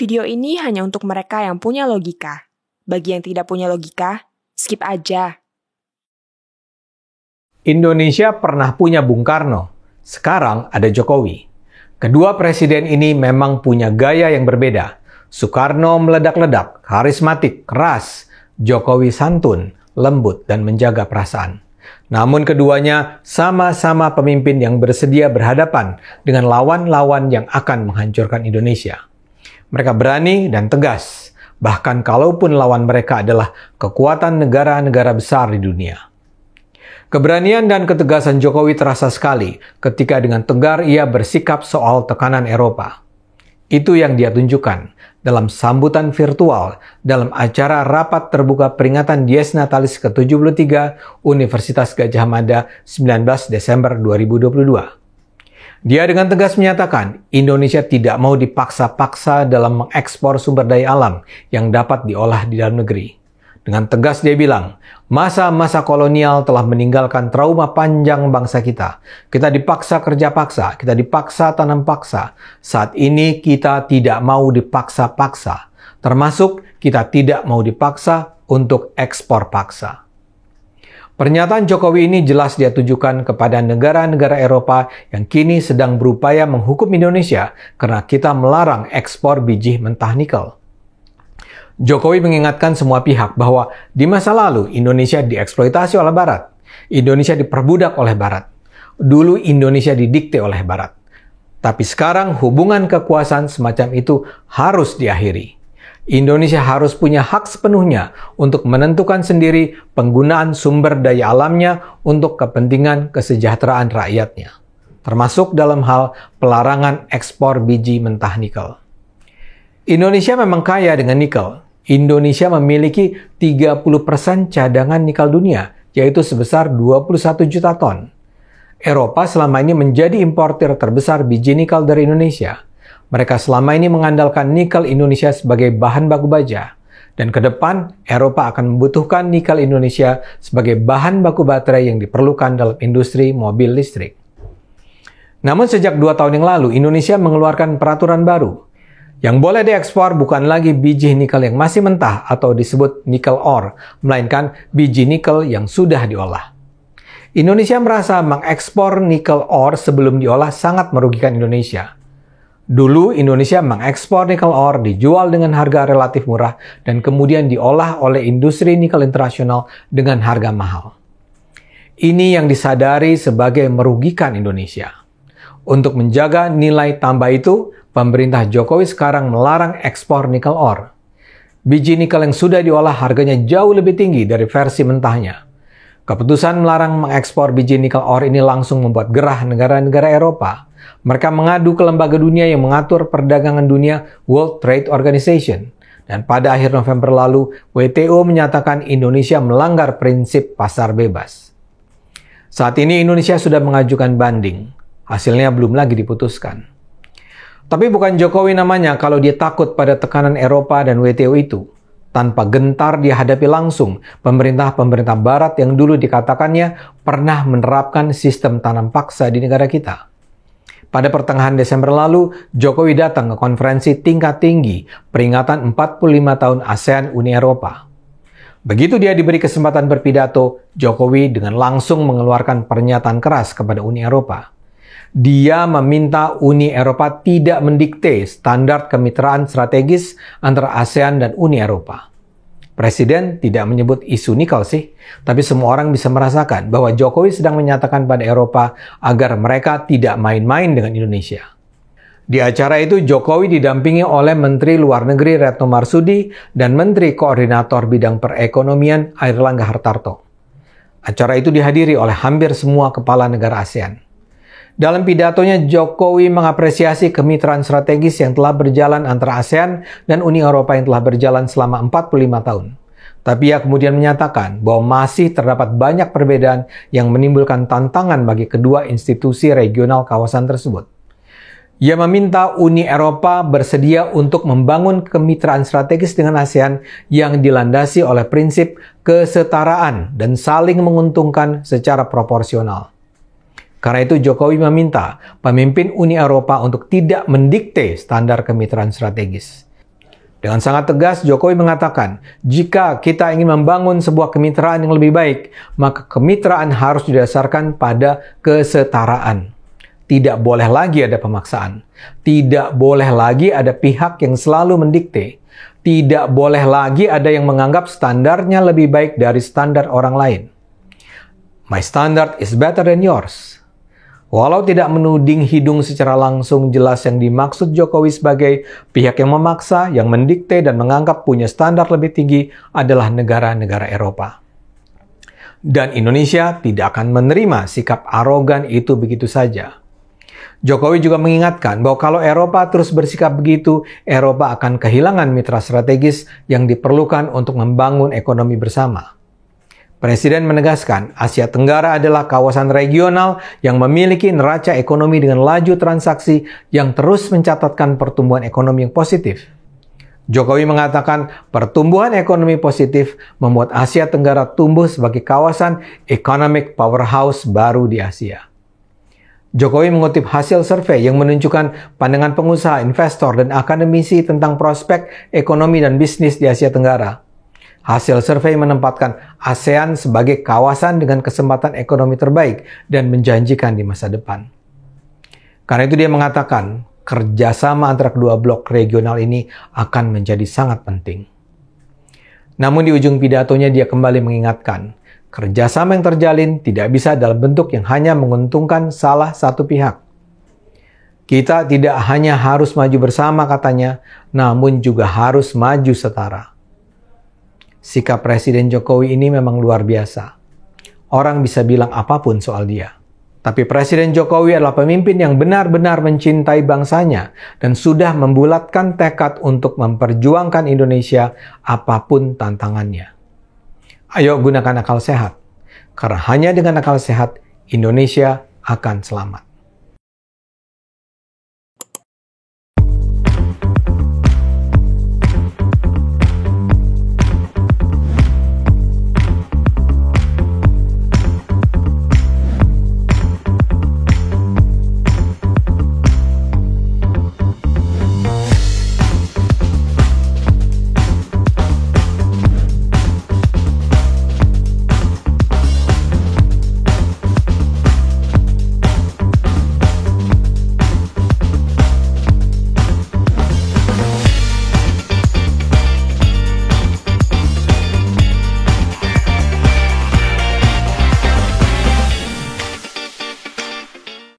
Video ini hanya untuk mereka yang punya logika. Bagi yang tidak punya logika, skip aja. Indonesia pernah punya Bung Karno, sekarang ada Jokowi. Kedua presiden ini memang punya gaya yang berbeda. Soekarno meledak-ledak, karismatik, keras. Jokowi santun, lembut, dan menjaga perasaan. Namun keduanya sama-sama pemimpin yang bersedia berhadapan dengan lawan-lawan yang akan menghancurkan Indonesia. Mereka berani dan tegas, bahkan kalaupun lawan mereka adalah kekuatan negara-negara besar di dunia. Keberanian dan ketegasan Jokowi terasa sekali ketika dengan tegar ia bersikap soal tekanan Eropa. Itu yang dia tunjukkan dalam sambutan virtual dalam acara rapat terbuka peringatan Dies Natalis ke-73 Universitas Gadjah Mada 19 Desember 2022. Dia dengan tegas menyatakan Indonesia tidak mau dipaksa-paksa dalam mengekspor sumber daya alam yang dapat diolah di dalam negeri. Dengan tegas dia bilang, masa-masa kolonial telah meninggalkan trauma panjang bangsa kita. Kita dipaksa kerja paksa, kita dipaksa tanam paksa. Saat ini kita tidak mau dipaksa-paksa. Termasuk kita tidak mau dipaksa untuk ekspor paksa. Pernyataan Jokowi ini jelas dia tujukan kepada negara-negara Eropa yang kini sedang berupaya menghukum Indonesia karena kita melarang ekspor biji mentah nikel. Jokowi mengingatkan semua pihak bahwa di masa lalu Indonesia dieksploitasi oleh Barat. Indonesia diperbudak oleh Barat. Dulu Indonesia didikte oleh Barat. Tapi sekarang hubungan kekuasaan semacam itu harus diakhiri. Indonesia harus punya hak sepenuhnya untuk menentukan sendiri penggunaan sumber daya alamnya untuk kepentingan kesejahteraan rakyatnya. Termasuk dalam hal pelarangan ekspor biji mentah nikel. Indonesia memang kaya dengan nikel. Indonesia memiliki 30% cadangan nikel dunia, yaitu sebesar 21 juta ton. Eropa selama ini menjadi importir terbesar biji nikel dari Indonesia. Mereka selama ini mengandalkan nikel Indonesia sebagai bahan baku baja. Dan ke depan, Eropa akan membutuhkan nikel Indonesia sebagai bahan baku baterai yang diperlukan dalam industri mobil listrik. Namun sejak 2 tahun yang lalu, Indonesia mengeluarkan peraturan baru. Yang boleh diekspor bukan lagi biji nikel yang masih mentah atau disebut nikel ore, melainkan biji nikel yang sudah diolah. Indonesia merasa mengekspor nikel ore sebelum diolah sangat merugikan Indonesia. Dulu Indonesia mengekspor nikel ore dijual dengan harga relatif murah dan kemudian diolah oleh industri nikel internasional dengan harga mahal. Ini yang disadari sebagai merugikan Indonesia. Untuk menjaga nilai tambah itu, pemerintah Jokowi sekarang melarang ekspor nikel ore. Biji nikel yang sudah diolah harganya jauh lebih tinggi dari versi mentahnya. Keputusan melarang mengekspor biji nikel ore ini langsung membuat gerah negara-negara Eropa. Mereka mengadu ke lembaga dunia yang mengatur perdagangan dunia, World Trade Organization. Dan pada akhir November lalu, WTO menyatakan Indonesia melanggar prinsip pasar bebas. Saat ini Indonesia sudah mengajukan banding. Hasilnya belum lagi diputuskan. Tapi bukan Jokowi namanya kalau dia takut pada tekanan Eropa dan WTO itu. Tanpa gentar dia hadapi langsung pemerintah-pemerintah Barat yang dulu dikatakannya pernah menerapkan sistem tanam paksa di negara kita. Pada pertengahan Desember lalu, Jokowi datang ke konferensi tingkat tinggi peringatan 45 tahun ASEAN Uni Eropa. Begitu dia diberi kesempatan berpidato, Jokowi dengan langsung mengeluarkan pernyataan keras kepada Uni Eropa. Dia meminta Uni Eropa tidak mendikte standar kemitraan strategis antara ASEAN dan Uni Eropa. Presiden tidak menyebut isu nikel sih, tapi semua orang bisa merasakan bahwa Jokowi sedang menyatakan pada Eropa agar mereka tidak main-main dengan Indonesia. Di acara itu Jokowi didampingi oleh Menteri Luar Negeri Retno Marsudi dan Menteri Koordinator Bidang Perekonomian Airlangga Hartarto. Acara itu dihadiri oleh hampir semua kepala negara ASEAN. Dalam pidatonya, Jokowi mengapresiasi kemitraan strategis yang telah berjalan antara ASEAN dan Uni Eropa yang telah berjalan selama 45 tahun. Tapi ia kemudian menyatakan bahwa masih terdapat banyak perbedaan yang menimbulkan tantangan bagi kedua institusi regional kawasan tersebut. Ia meminta Uni Eropa bersedia untuk membangun kemitraan strategis dengan ASEAN yang dilandasi oleh prinsip kesetaraan dan saling menguntungkan secara proporsional. Karena itu Jokowi meminta pemimpin Uni Eropa untuk tidak mendikte standar kemitraan strategis. Dengan sangat tegas, Jokowi mengatakan, jika kita ingin membangun sebuah kemitraan yang lebih baik, maka kemitraan harus didasarkan pada kesetaraan. Tidak boleh lagi ada pemaksaan. Tidak boleh lagi ada pihak yang selalu mendikte. Tidak boleh lagi ada yang menganggap standarnya lebih baik dari standar orang lain. My standard is better than yours. Walau tidak menuding hidung secara langsung, jelas yang dimaksud Jokowi sebagai pihak yang memaksa, yang mendikte dan menganggap punya standar lebih tinggi adalah negara-negara Eropa. Dan Indonesia tidak akan menerima sikap arogan itu begitu saja. Jokowi juga mengingatkan bahwa kalau Eropa terus bersikap begitu, Eropa akan kehilangan mitra strategis yang diperlukan untuk membangun ekonomi bersama. Presiden menegaskan, Asia Tenggara adalah kawasan regional yang memiliki neraca ekonomi dengan laju transaksi yang terus mencatatkan pertumbuhan ekonomi yang positif. Jokowi mengatakan pertumbuhan ekonomi positif membuat Asia Tenggara tumbuh sebagai kawasan economic powerhouse baru di Asia. Jokowi mengutip hasil survei yang menunjukkan pandangan pengusaha, investor, dan akademisi tentang prospek ekonomi dan bisnis di Asia Tenggara. Hasil survei menempatkan ASEAN sebagai kawasan dengan kesempatan ekonomi terbaik dan menjanjikan di masa depan. Karena itu dia mengatakan, kerjasama antara kedua blok regional ini akan menjadi sangat penting. Namun di ujung pidatonya dia kembali mengingatkan, kerjasama yang terjalin tidak bisa dalam bentuk yang hanya menguntungkan salah satu pihak. Kita tidak hanya harus maju bersama katanya, namun juga harus maju setara. Sikap Presiden Jokowi ini memang luar biasa. Orang bisa bilang apapun soal dia. Tapi Presiden Jokowi adalah pemimpin yang benar-benar mencintai bangsanya dan sudah membulatkan tekad untuk memperjuangkan Indonesia apapun tantangannya. Ayo gunakan akal sehat. Karena hanya dengan akal sehat, Indonesia akan selamat.